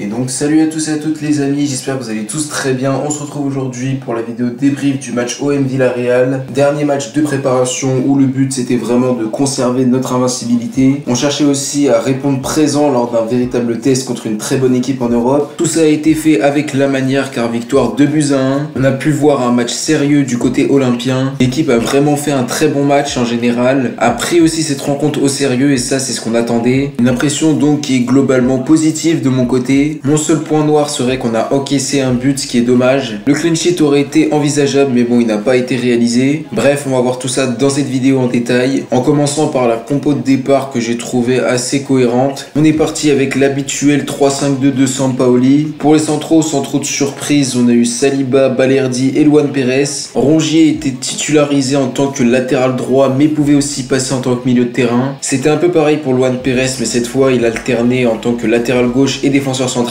Et donc salut à tous et à toutes les amis, j'espère que vous allez tous très bien. On se retrouve aujourd'hui pour la vidéo débrief du match OM Villarreal. Dernier match de préparation où le but c'était vraiment de conserver notre invincibilité. On cherchait aussi à répondre présent lors d'un véritable test contre une très bonne équipe en Europe. Tout ça a été fait avec la manière car victoire 2-1. On a pu voir un match sérieux du côté olympien. L'équipe a vraiment fait un très bon match en général. A pris aussi cette rencontre au sérieux et ça c'est ce qu'on attendait. Une impression donc qui est globalement positive de mon côté. Mon seul point noir serait qu'on a encaissé un but, ce qui est dommage. Le clean sheet aurait été envisageable, mais bon, il n'a pas été réalisé. Bref, on va voir tout ça dans cette vidéo en détail. En commençant par la compo de départ que j'ai trouvé assez cohérente. On est parti avec l'habituel 3-5-2 de Sampaoli. Pour les centraux, sans trop de surprise, on a eu Saliba, Balerdi et Luan Pérez. Rongier était titularisé en tant que latéral droit, mais pouvait aussi passer en tant que milieu de terrain. C'était un peu pareil pour Luan Pérez, mais cette fois, il alternait en tant que latéral gauche et défenseur central.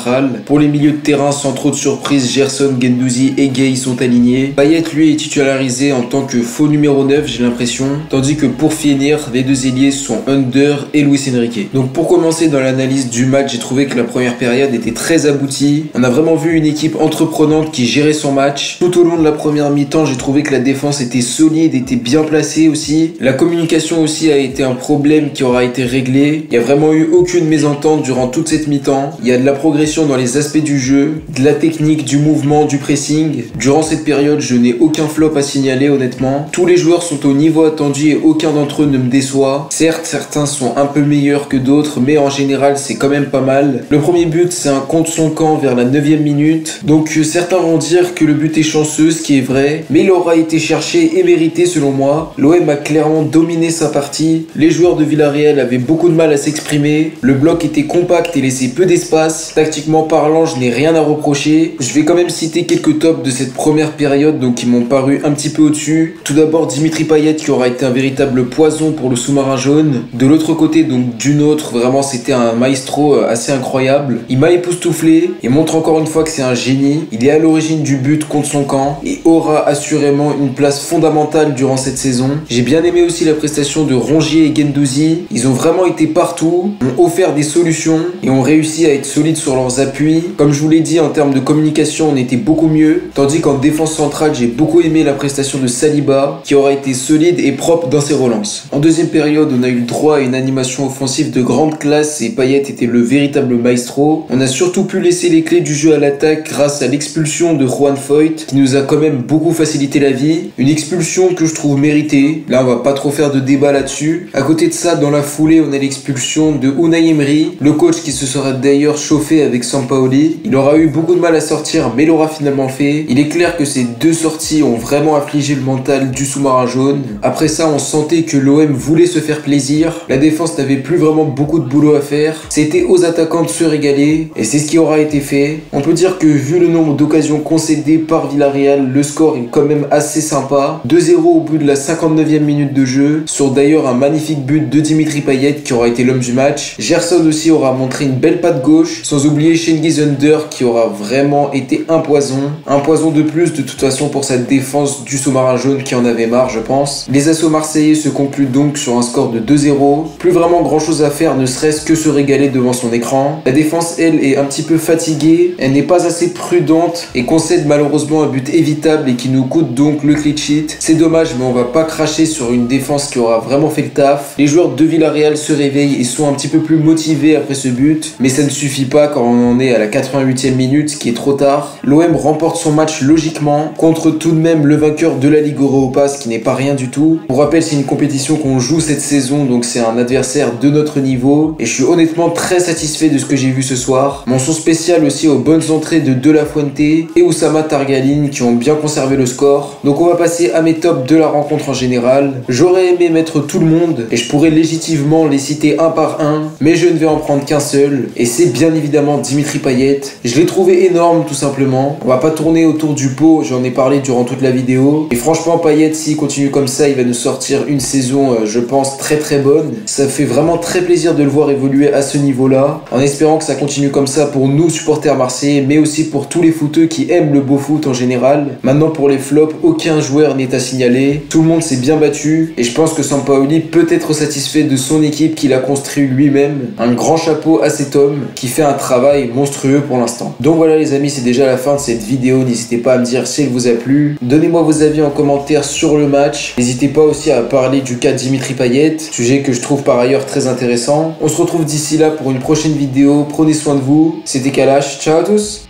Pour les milieux de terrain, sans trop de surprise, Gerson, Guendouzi et Gueye sont alignés. Payet, lui, est titularisé en tant que faux numéro 9, j'ai l'impression. Tandis que pour finir, les deux ailiers sont Under et Luis Enrique. Donc pour commencer dans l'analyse du match, j'ai trouvé que la première période était très aboutie. On a vraiment vu une équipe entreprenante qui gérait son match. Tout au long de la première mi-temps, j'ai trouvé que la défense était solide, était bien placée aussi. La communication aussi a été un problème qui aura été réglé. Il n'y a vraiment eu aucune mésentente durant toute cette mi-temps. Il y a de la progression dans les aspects du jeu, de la technique, du mouvement, du pressing. Durant cette période, je n'ai aucun flop à signaler honnêtement. Tous les joueurs sont au niveau attendu et aucun d'entre eux ne me déçoit. Certes, certains sont un peu meilleurs que d'autres, mais en général, c'est quand même pas mal. Le premier but, c'est un contre son camp vers la 9e minute. Donc certains vont dire que le but est chanceux, ce qui est vrai, mais il aura été cherché et mérité selon moi. L'OM a clairement dominé sa partie. Les joueurs de Villarreal avaient beaucoup de mal à s'exprimer. Le bloc était compact et laissait peu d'espace. Tactiquement parlant, je n'ai rien à reprocher. Je vais quand même citer quelques tops de cette première période, donc qui m'ont paru un petit peu au-dessus. Tout d'abord, Dimitri Payet qui aura été un véritable poison pour le sous-marin jaune. De l'autre côté, donc d'une autre, vraiment c'était un maestro assez incroyable. Il m'a époustouflé et montre encore une fois que c'est un génie. Il est à l'origine du but contre son camp et aura assurément une place fondamentale durant cette saison. J'ai bien aimé aussi la prestation de Rongier et Guendouzi. Ils ont vraiment été partout, ont offert des solutions et ont réussi à être solides sur leurs appuis. Comme je vous l'ai dit, en termes de communication, on était beaucoup mieux. Tandis qu'en défense centrale, j'ai beaucoup aimé la prestation de Saliba, qui aura été solide et propre dans ses relances. En deuxième période, on a eu le droit à une animation offensive de grande classe et Payet était le véritable maestro. On a surtout pu laisser les clés du jeu à l'attaque grâce à l'expulsion de Juan Foyth, qui nous a quand même beaucoup facilité la vie. Une expulsion que je trouve méritée. Là, on va pas trop faire de débat là-dessus. À côté de ça, dans la foulée, on a l'expulsion de Unai Emery, le coach qui se sera d'ailleurs chauffé avec Sampaoli. Il aura eu beaucoup de mal à sortir, mais l'aura finalement fait. Il est clair que ces deux sorties ont vraiment affligé le mental du sous-marin jaune. Après ça, on sentait que l'OM voulait se faire plaisir. La défense n'avait plus vraiment beaucoup de boulot à faire. C'était aux attaquants de se régaler, et c'est ce qui aura été fait. On peut dire que vu le nombre d'occasions concédées par Villarreal, le score est quand même assez sympa. 2-0 au bout de la 59e minute de jeu, sur d'ailleurs un magnifique but de Dimitri Payet qui aura été l'homme du match. Gerson aussi aura montré une belle patte gauche, sans oublier Cengiz Under qui aura vraiment été un poison. Un poison de plus de toute façon pour cette défense du sous-marin jaune qui en avait marre je pense. Les assauts marseillais se concluent donc sur un score de 2-0. Plus vraiment grand chose à faire, ne serait-ce que se régaler devant son écran. La défense elle est un petit peu fatiguée, elle n'est pas assez prudente et concède malheureusement un but évitable et qui nous coûte donc le clean sheet. C'est dommage mais on va pas cracher sur une défense qui aura vraiment fait le taf. Les joueurs de Villarreal se réveillent et sont un petit peu plus motivés après ce but, mais ça ne suffit pas quand on en est à la 88e minute, ce qui est trop tard. L'OM remporte son match logiquement contre tout de même le vainqueur de la Ligue Europa, ce qui n'est pas rien du tout. Pour rappel, c'est une compétition qu'on joue cette saison, donc c'est un adversaire de notre niveau et je suis honnêtement très satisfait de ce que j'ai vu ce soir. Mention spéciale aussi aux bonnes entrées de La Fuente et Oussama Targaline qui ont bien conservé le score. Donc on va passer à mes tops de la rencontre en général. J'aurais aimé mettre tout le monde et je pourrais légitimement les citer un par un, mais je ne vais en prendre qu'un seul et c'est bien évidemment Dimitri Payet. Je l'ai trouvé énorme tout simplement. On va pas tourner autour du pot, j'en ai parlé durant toute la vidéo. Et franchement Payet, s'il continue comme ça, il va nous sortir une saison je pense très bonne. Ça fait vraiment très plaisir de le voir évoluer à ce niveau-là, en espérant que ça continue comme ça pour nous supporters marseillais, mais aussi pour tous les footeux qui aiment le beau foot en général. Maintenant pour les flops, aucun joueur n'est à signaler. Tout le monde s'est bien battu et je pense que Sampaoli peut être satisfait de son équipe qu'il a construit lui-même. Un grand chapeau à cet homme qui fait un travail travail monstrueux pour l'instant. Donc voilà les amis, c'est déjà la fin de cette vidéo. N'hésitez pas à me dire si elle vous a plu. Donnez-moi vos avis en commentaire sur le match. N'hésitez pas aussi à parler du cas Dimitri Payet, sujet que je trouve par ailleurs très intéressant. On se retrouve d'ici là pour une prochaine vidéo. Prenez soin de vous. C'était Kalash. Ciao à tous.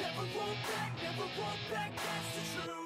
Never go back, that's the truth.